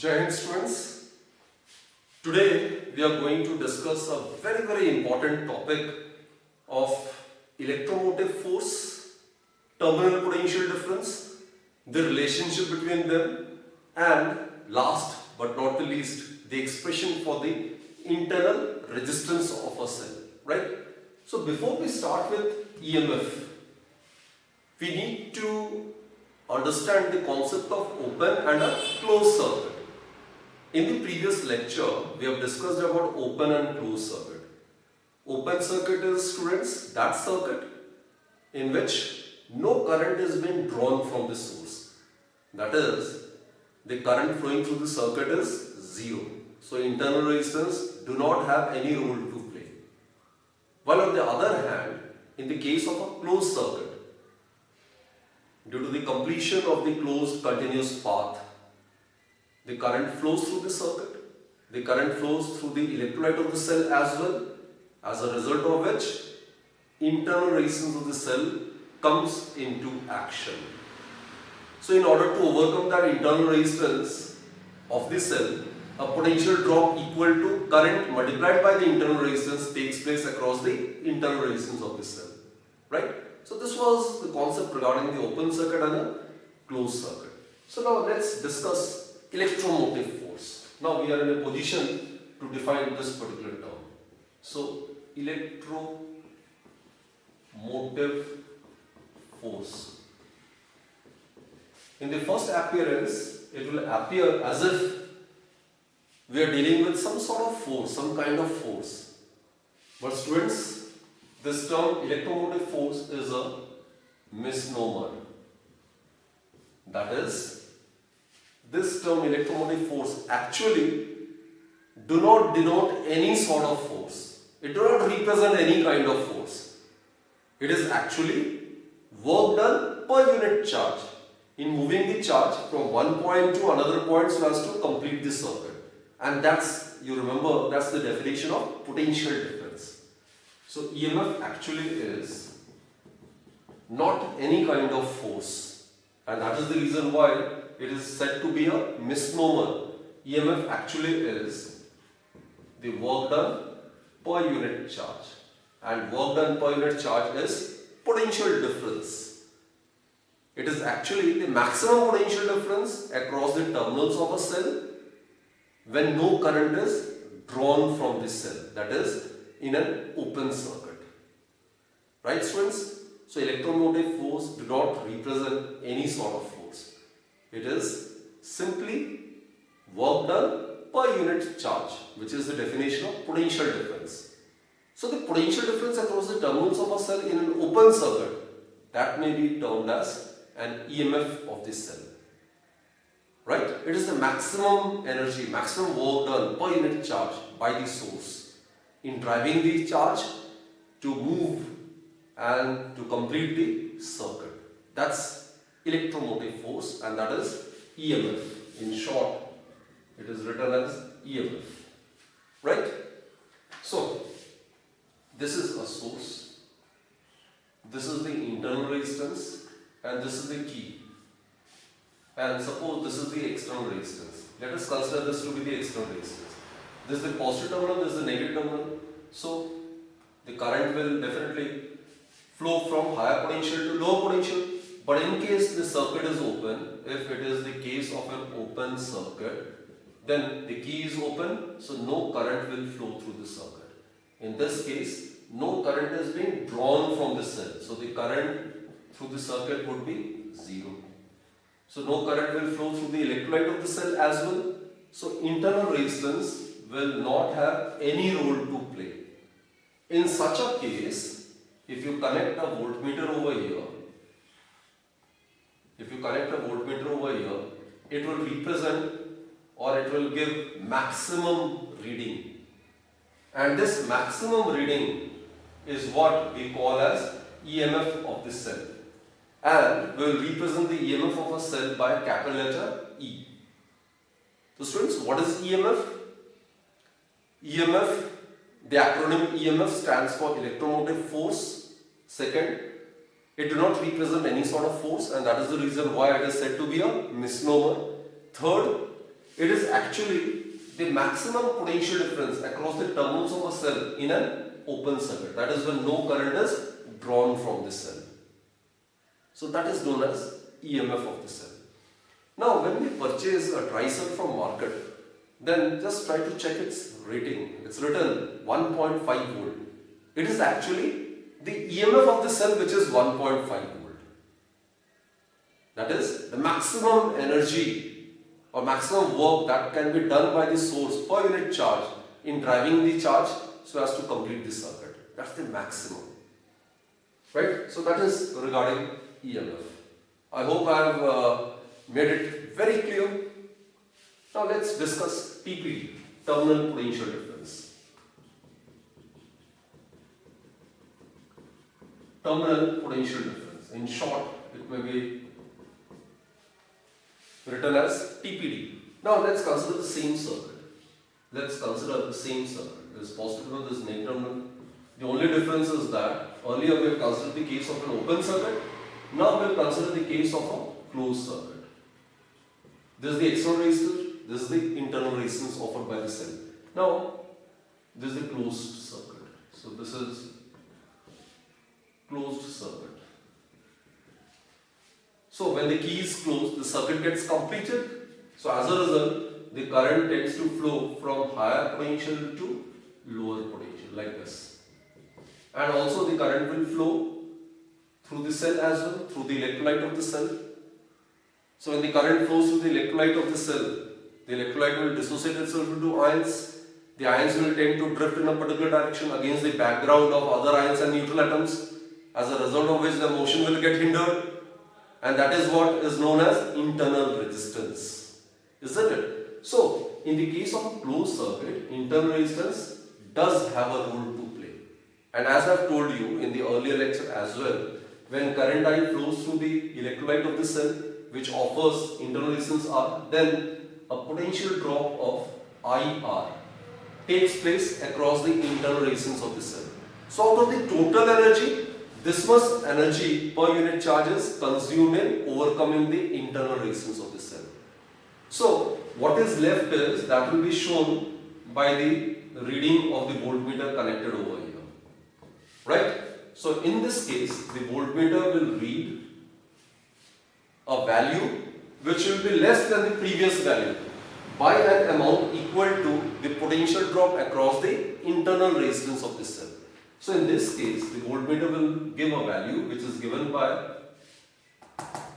Jai Hind students. Today we are going to discuss a very important topic of electromotive force, terminal potential difference, the relationship between them, and last but not the least, the expression for the internal resistance of a cell, right? So before we start with EMF, we need to understand the concept of open and a closed circuit. In the previous lecture, we have discussed about open and closed circuit. Open circuit is, students, that circuit in which no current is being drawn from the source. That is, the current flowing through the circuit is zero. So internal resistance do not have any role to play. While on the other hand, in the case of a closed circuit, due to the completion of the closed continuous path, the current flows through the circuit, the current flows through the electrolyte of the cell as well, as a result of which internal resistance of the cell comes into action. So in order to overcome that internal resistance of the cell, a potential drop equal to current multiplied by the internal resistance takes place across the internal resistance of the cell, right? So this was the concept regarding the open circuit and a closed circuit. So now let's discuss electromotive force. Now we are in a position to define this particular term. So electromotive force. In the first appearance, it will appear as if we are dealing with some sort of force, some kind of force. But students, this term electromotive force is a misnomer. That is, this term electromotive force actually do not denote any sort of force. It does not represent any kind of force. It is actually work done per unit charge in moving the charge from one point to another point so as to complete the circuit. And that's, you remember, that's the definition of potential difference. So EMF actually is not any kind of force, and that is the reason why it is said to be a misnomer. EMF actually is the work done per unit charge, and work done per unit charge is potential difference. It is actually the maximum potential difference across the terminals of a cell when no current is drawn from this cell, that is in an open circuit. Right, students? So electromotive force do not represent any sort of force. It is simply work done per unit charge, which is the definition of potential difference. So the potential difference across the terminals of a cell in an open circuit, that may be termed as an EMF of the cell. Right? It is the maximum energy, maximum work done per unit charge by the source in driving the charge to move and to complete the circuit. That's electromotive force, and that is EMF. In short, it is written as EMF. Right? So, this is a source, this is the internal resistance, and this is the key. And suppose this is the external resistance. Let us consider this to be the external resistance. This is the positive terminal, this is the negative terminal. So the current will definitely flow from higher potential to lower potential. But in case the circuit is open, if it is the case of an open circuit, then the key is open, so no current will flow through the circuit. In this case, no current is being drawn from the cell. So the current through the circuit would be zero. So no current will flow through the electrolyte of the cell as well. So internal resistance will not have any role to play. In such a case, if you connect a voltmeter over here, it will represent, or it will give maximum reading. And this maximum reading is what we call as EMF of the cell. And we will represent the EMF of a cell by a capital letter E. So students, what is EMF? EMF, the acronym EMF stands for electromotive force. Second, it do not represent any sort of force, and that is the reason why it is said to be a misnomer. Third, It is actually the maximum potential difference across the terminals of a cell in an open circuit. That is when no current is drawn from the cell. So that is known as EMF of the cell. Now when we purchase a dry cell from market, then just try to check its rating. It's written 1.5 volt. It is actually the EMF of the cell which is 1.5 volt. That is the maximum energy or maximum work that can be done by the source per unit charge in driving the charge so as to complete the circuit. That's the maximum. Right? So that is regarding EMF. I hope I have made it very clear. Now let's discuss TPD, terminal potential difference. Terminal potential difference. In short, it may be written as TPD. Now let's consider the same circuit. Let's consider the same circuit. This positive terminal, this negative terminal. The only difference is that earlier we have considered the case of an open circuit. Now we will consider the case of a closed circuit. This is the external resistance, this is the internal resistance offered by the cell. Now, this is the closed circuit. So this is closed circuit. So when the key is closed, the circuit gets completed. So as a result, the current tends to flow from higher potential to lower potential like this. And also the current will flow through the cell as well, through the electrolyte of the cell. So when the current flows through the electrolyte of the cell, the electrolyte will dissociate itself into ions. The ions will tend to drift in a particular direction against the background of other ions and neutral atoms, as a result of which the motion will get hindered. And that is what is known as internal resistance, isn't it? So, in the case of a closed circuit, internal resistance does have a role to play. And as I have told you in the earlier lecture as well, when current I flows through the electrolyte of the cell, which offers internal resistance R, then a potential drop of IR takes place across the internal resistance of the cell. So, out of the total energy, this much energy per unit charge is consumed in overcoming the internal resistance of the cell. So, what is left is that will be shown by the reading of the voltmeter connected over here. Right? So, in this case, the voltmeter will read a value which will be less than the previous value by an amount equal to the potential drop across the internal resistance of the cell. So in this case, the voltmeter will give a value which is given by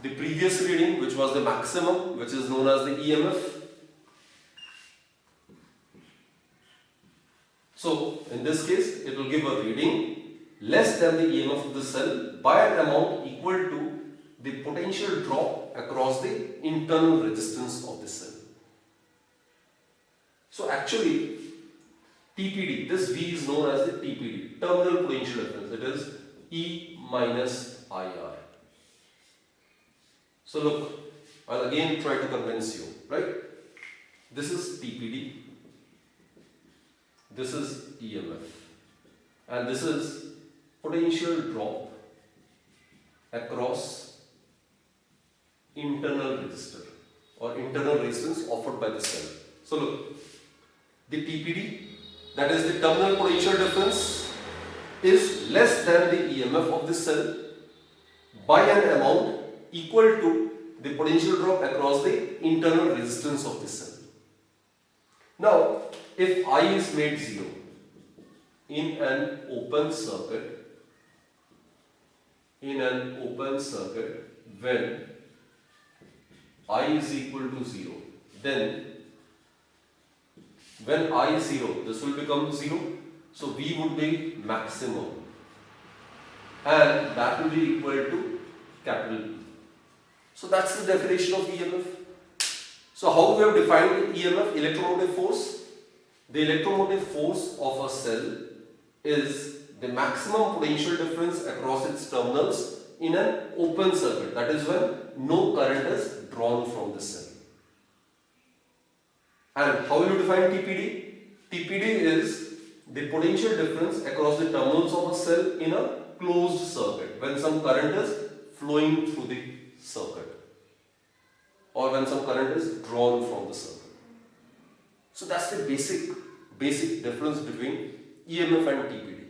the previous reading, which was the maximum, which is known as the EMF. So in this case, it will give a reading less than the EMF of the cell by an amount equal to the potential drop across the internal resistance of the cell. So actually, TPD, this V is known as the TPD, terminal potential difference. It is E minus IR. So look, I'll again try to convince you, right? This is TPD, this is EMF, and this is potential drop across internal resistor or internal resistance offered by the cell. So look, the TPD, that is the terminal potential difference, is less than the EMF of the cell by an amount equal to the potential drop across the internal resistance of the cell. Now, if I is made 0 in an open circuit, when I is equal to 0, then when I is 0, this will become 0, so V would be maximum, and that will be equal to capital P. So that's the definition of EMF. So how we have defined EMF, electromotive force? The electromotive force of a cell is the maximum potential difference across its terminals in an open circuit, that is when no current is drawn from the cell. And how will you define TPD? TPD is the potential difference across the terminals of a cell in a closed circuit, when some current is flowing through the circuit or when some current is drawn from the circuit. So that's the basic difference between EMF and TPD.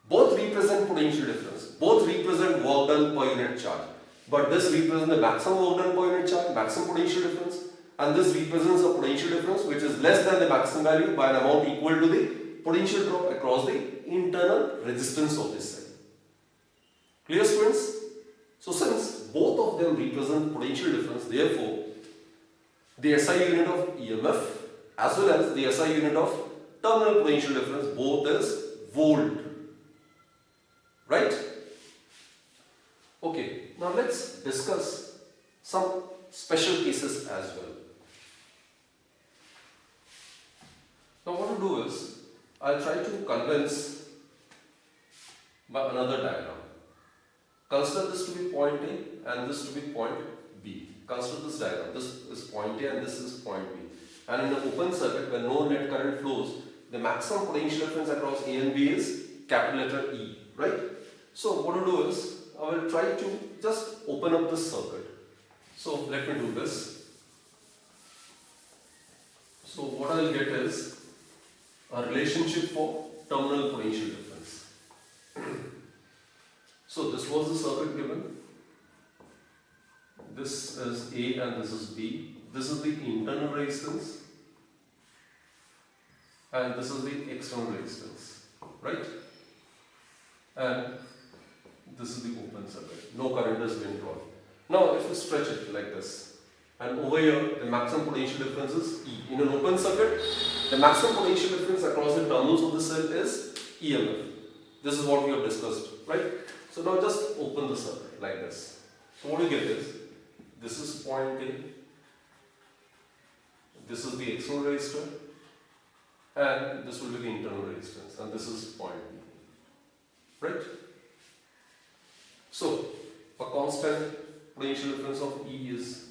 Both represent potential difference, both represent work done per unit charge. But this represents the maximum work done per unit charge, maximum potential difference, and this represents a potential difference which is less than the maximum value by an amount equal to the potential drop across the internal resistance of this cell. Clear, students? So since both of them represent potential difference, therefore the SI unit of EMF as well as the SI unit of terminal potential difference both is volt. Right? Okay, now let's discuss some special cases as well. Now what to do is, I'll try to convince by another diagram. Consider this to be point A and this to be point B. Consider this diagram. This is point A and this is point B. And in an open circuit where no net current flows, the maximum potential difference across A and B is capital letter E. Right? So what to do is, I will try to just open up this circuit. So let me do this. So what I will get is a relationship for terminal potential difference. So this was the circuit given. This is A and this is B. This is the internal resistance and this is the external resistance, right? And this is the open circuit. No current is being drawn. Now if you stretch it like this, and over here the maximum potential difference is E. In an open circuit, the maximum potential difference across the terminals of the cell is EMF. This is what we have discussed, right? So now just open the circuit like this. So what you get is, this is point A, this is the external resistor, and this will be the internal resistance, and this is point B, right? So a constant potential difference of E is,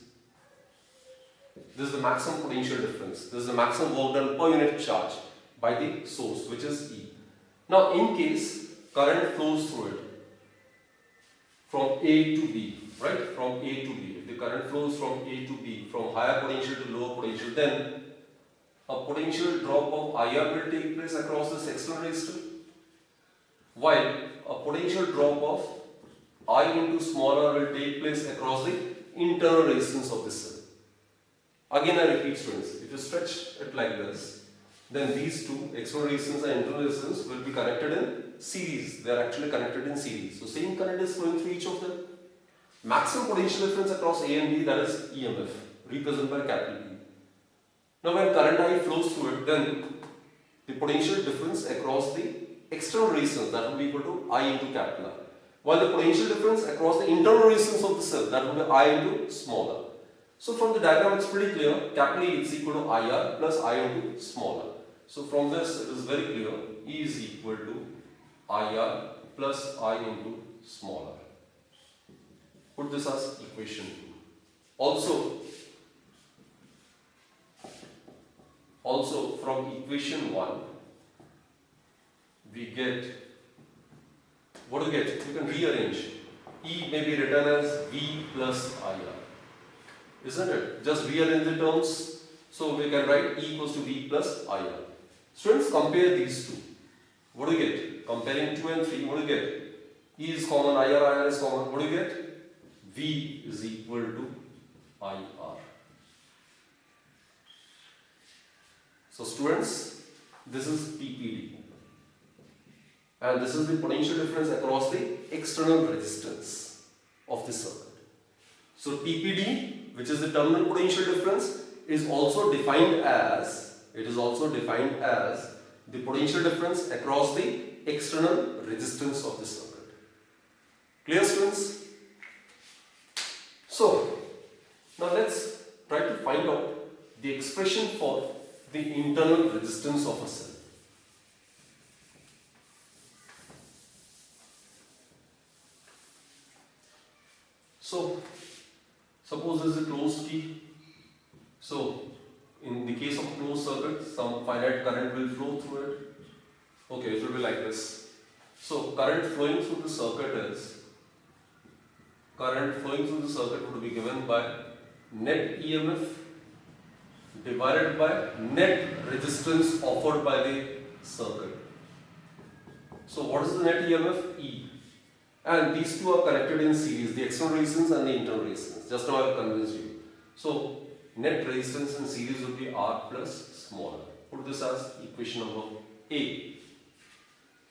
this is the maximum potential difference, this is the maximum work done per unit charge by the source, which is E. Now in case current flows through it from A to B, right? From A to B. If the current flows from A to B, from higher potential to lower potential, then a potential drop of IR will take place across this external resistor, while a potential drop of I into small r will take place across the internal resistance of this cell. Again I repeat, students, if you stretch it like this, then these two, external resistance and internal resistance, will be connected in series. They are actually connected in series. So same current is flowing through each of them. Maximum potential difference across A and B, that is EMF, represented by capital E. Now when current I flows through it, then the potential difference across the external resistance, that will be equal to I into capital R. While the potential difference across the internal resistance of the cell, that will be I into small r. So from the diagram it's pretty clear, capital E is equal to IR plus I into small r. So from this it is very clear, E is equal to IR plus I into small r. Put this as equation 2. Also from equation 1, we get, what do you get? You can rearrange. E may be written as V plus IR. Isn't it? Just rearrange the terms. So we can write E equals to V plus IR. Students, compare these two. What do you get? Comparing 2 and 3, what do you get? E is common, IR is common. What do you get? V is equal to IR. So students, this is TPD. And this is the potential difference across the external resistance of the circuit. So TPD, which is the terminal potential difference, is also defined as, the potential difference across the external resistance of the circuit. Clear, students? So now let's try to find out the expression for the internal resistance of a cell. So suppose this is a closed key. So in the case of closed circuit, some finite current will flow through it. Okay, it will be like this. So current flowing through the circuit would be given by net EMF divided by net resistance offered by the circuit. So what is the net EMF? E. And these two are connected in series, the external resistance and the internal resistance. Just now I have convinced you. So net resistance in series would be R plus small r. Put this as equation number A.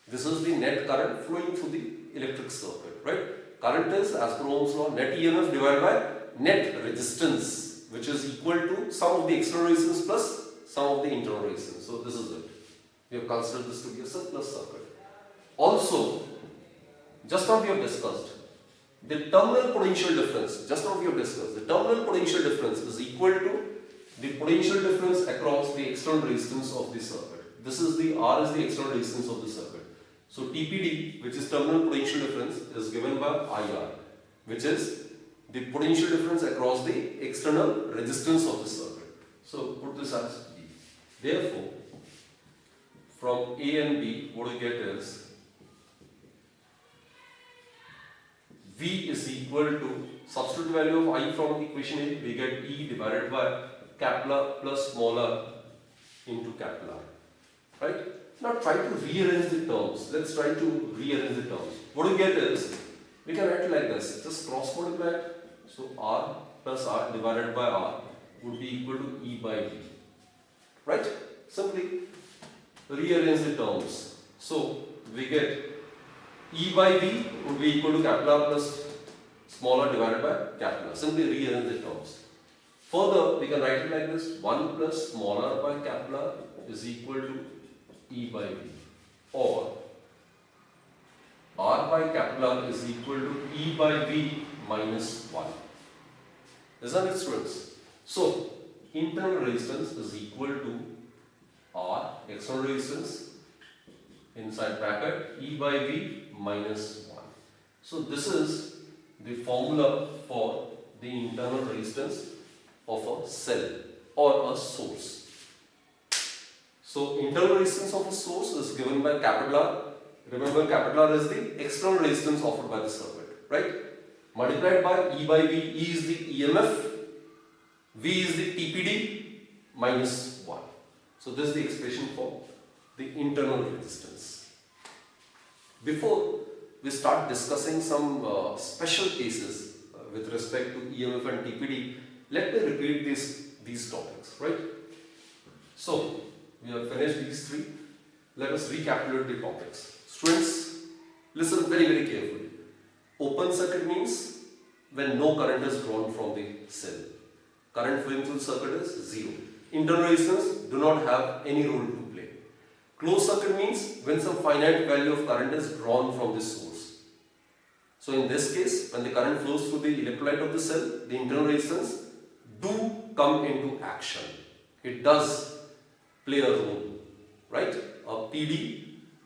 This is the net current flowing through the electric circuit, right? Current is, as per Ohm's law, net EMF divided by net resistance, which is equal to sum of the external resistance plus sum of the internal resistance. So this is it. We have considered this to be a surplus circuit. Also, just now we have discussed the terminal potential difference. Just now we have discussed the terminal potential difference is equal to the potential difference across the external resistance of the circuit. This is the R is the external resistance of the circuit. So TPD, which is terminal potential difference, is given by IR, which is the potential difference across the external resistance of the circuit. So put this as B. Therefore, from A and B, what we get is V is equal to, substitute value of I from equation A, we get E divided by capital R plus small r into capital R. Right? Now try to rearrange the terms. Let's try to rearrange the terms. What we get is, we can write it like this. Just cross multiply it. So R plus R divided by R would be equal to E by V. Right? Simply rearrange the terms. So we get E by V would be equal to capital R plus small r divided by capital R. Simply rearrange the terms. Further, we can write it like this. 1 plus small r by capital R is equal to E by V, or R by capital R is equal to E by V minus 1. Isn't it, students? So, internal resistance is equal to R, external resistance, inside bracket, E by V minus 1. So, this is the formula for the internal resistance of a cell or a source. So, internal resistance of a source is given by capital R. Remember, capital R is the external resistance offered by the circuit, right? Multiplied by E by V. E is the EMF, V is the TPD minus 1. So, this is the expression for the internal resistance. Before we start discussing some special cases with respect to EMF and TPD, let me repeat these topics, right? So, we have finished these three. Let us recapitulate the topics. Students, listen very, very carefully. Open circuit means when no current is drawn from the cell. Current flowing through the circuit is 0. Internal resistance do not have any role to play. Closed circuit means when some finite value of current is drawn from the source. So in this case, when the current flows through the electrolyte of the cell, the internal resistance do come into action. It does play a role, right? A PD,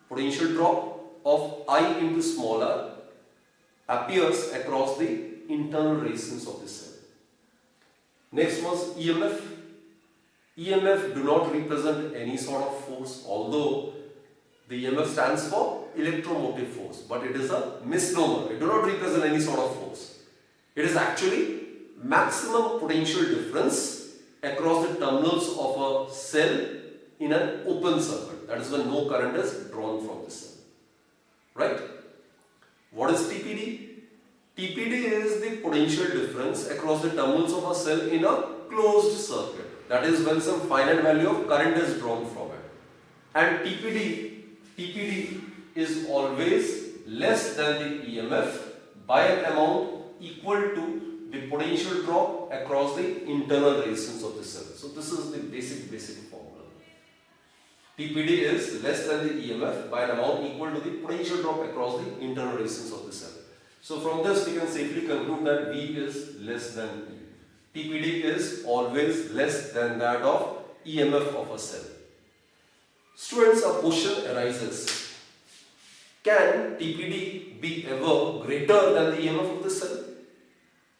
potential drop of I into small r, appears across the internal resistance of the cell. Next was EMF. EMF do not represent any sort of force, although the EMF stands for electromotive force, but it is a misnomer. It do not represent any sort of force. It is actually maximum potential difference across the terminals of a cell in an open circuit. That is when no current is drawn from the cell. Right? What is TPD? TPD is the potential difference across the terminals of a cell in a closed circuit. That is when some finite value of current is drawn from it. And TPD is always less than the EMF by an amount equal to the potential drop across the internal resistance of the cell. So this is the basic formula. TPD is less than the EMF by an amount equal to the potential drop across the internal resistance of the cell. So from this we can safely conclude that V is less than E. TPD is always less than that of EMF of a cell. Students, a question arises. Can TPD be ever greater than the EMF of the cell?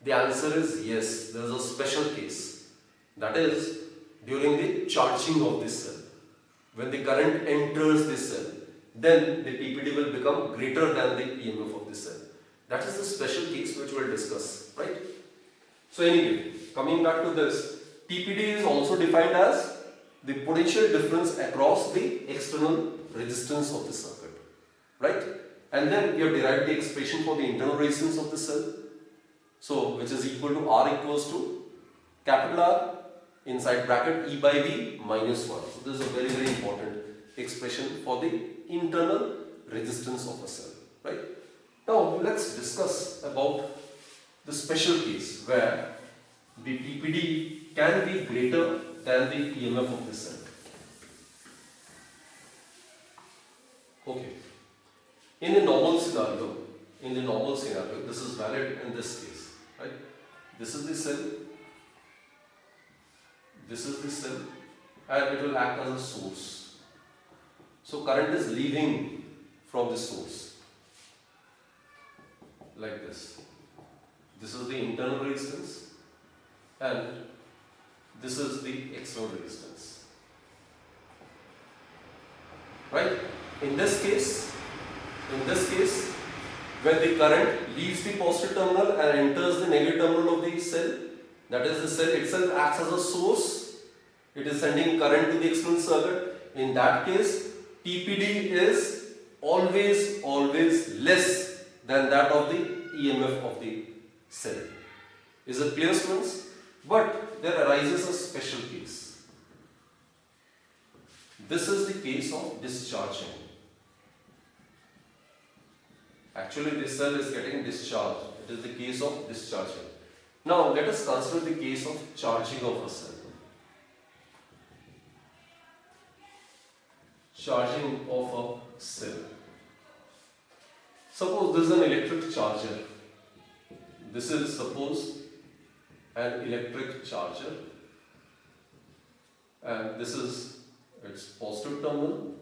The answer is yes. There is a special case. That is during the charging of this cell. When the current enters this cell, then the TPD will become greater than the EMF of the cell. That is the special case which we will discuss, right? So anyway, coming back to this, TPD is also defined as the potential difference across the external resistance of the circuit, right? And then we have derived the expression for the internal resistance of the cell, so which is equal to R equals to capital R inside bracket E by V minus 1. So this is a very important expression for the internal resistance of a cell, right? Now let's discuss about the special case where the TPD can be greater than the EMF of the cell. Okay. In the normal scenario, this is valid in this case, right? This is the cell, and it will act as a source. So current is leaving from the source, like this. This is the internal resistance, and this is the external resistance, right? In this case, when the current leaves the positive terminal and enters the negative terminal of the cell, that is, the cell itself acts as a source. It is sending current to the external circuit. In that case, TPD is always less than that of the EMF of the cell. Is it clear, students? But there arises a special case. This is the case of discharging. Actually, this cell is getting discharged. It is the case of discharging. Now, let us consider the case of charging of a cell. Charging of a cell. Suppose this is an electric charger. This is, suppose, an electric charger, and this is its positive terminal,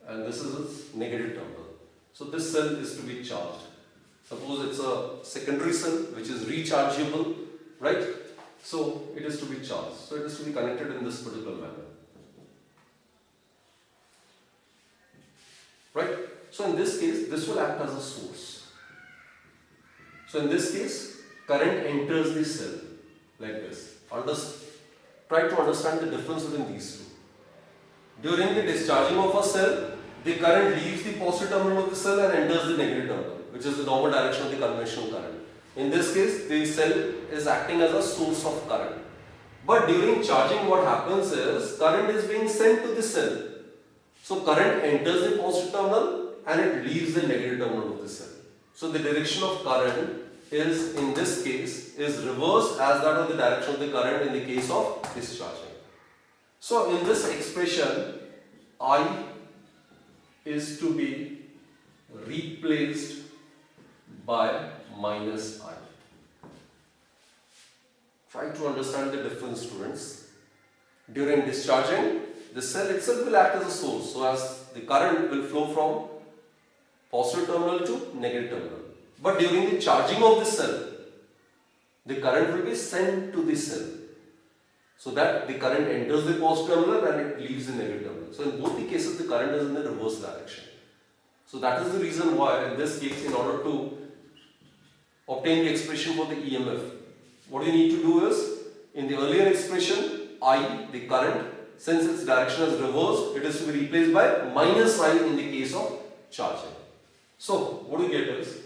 and this is its negative terminal. So this cell is to be charged. Suppose it's a secondary cell which is rechargeable, right? So it is to be charged. So it is to be connected in this particular manner, right? So in this case, this will act as a source. So in this case, current enters the cell like this. Try to understand the difference between these two. During the discharging of a cell, the current leaves the positive terminal of the cell and enters the negative terminal, which is the normal direction of the conventional current. In this case, the cell is acting as a source of current. But during charging, what happens is current is being sent to the cell. So current enters the positive terminal and it leaves the negative terminal of the cell. So the direction of current is, in this case, is reversed as that of the direction of the current in the case of discharging. So in this expression, I is to be replaced by minus I. Try to understand the difference, students. During discharging, the cell itself will act as a source, so as the current will flow from positive terminal to negative terminal. But during the charging of the cell, the current will be sent to the cell, so that the current enters the positive terminal and it leaves the negative terminal. So in both the cases, the current is in the reverse direction. So that is the reason why in this case, in order to obtain the expression for the EMF, what you need to do is, in the earlier expression, I, the current, since its direction is reversed, it is to be replaced by minus I in the case of charging. So what we get is,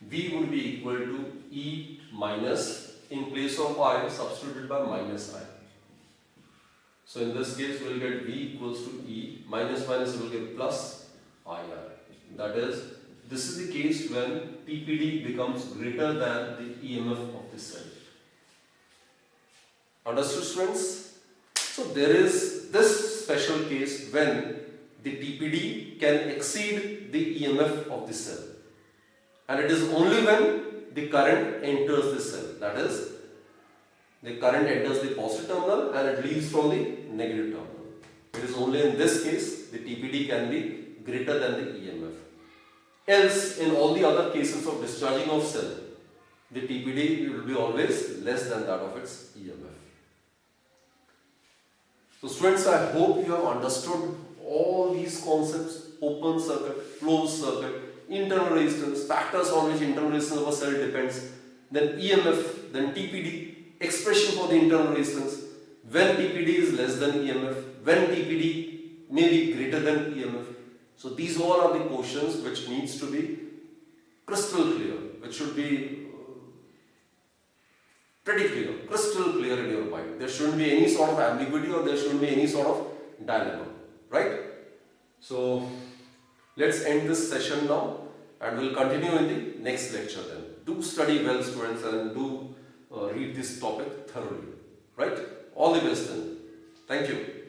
V would be equal to E minus, in place of I, substituted by minus I. So in this case, we will get V equals to E, minus minus we will get plus IR. That is, this is the case when TPD becomes greater than the EMF of the cell. Understood, students? So there is this special case when the TPD can exceed the EMF of the cell. And it is only when the current enters the cell. That is, the current enters the positive terminal and it leaves from the negative terminal. It is only in this case the TPD can be greater than the EMF. Else, in all the other cases of discharging of cell, the TPD will be always less than that of its EMF. So students, I hope you have understood all these concepts: open circuit, closed circuit, internal resistance, factors on which internal resistance of a cell depends, then EMF, then TPD, expression for the internal resistance, when TPD is less than EMF, when TPD may be greater than EMF. So these all are the questions which needs to be crystal clear, which should be pretty clear, crystal clear in your mind. There shouldn't be any sort of ambiguity or there shouldn't be any sort of dilemma, right? So let's end this session now and we'll continue in the next lecture then. Do study well, students, and do read this topic thoroughly, right? All the best then. Thank you.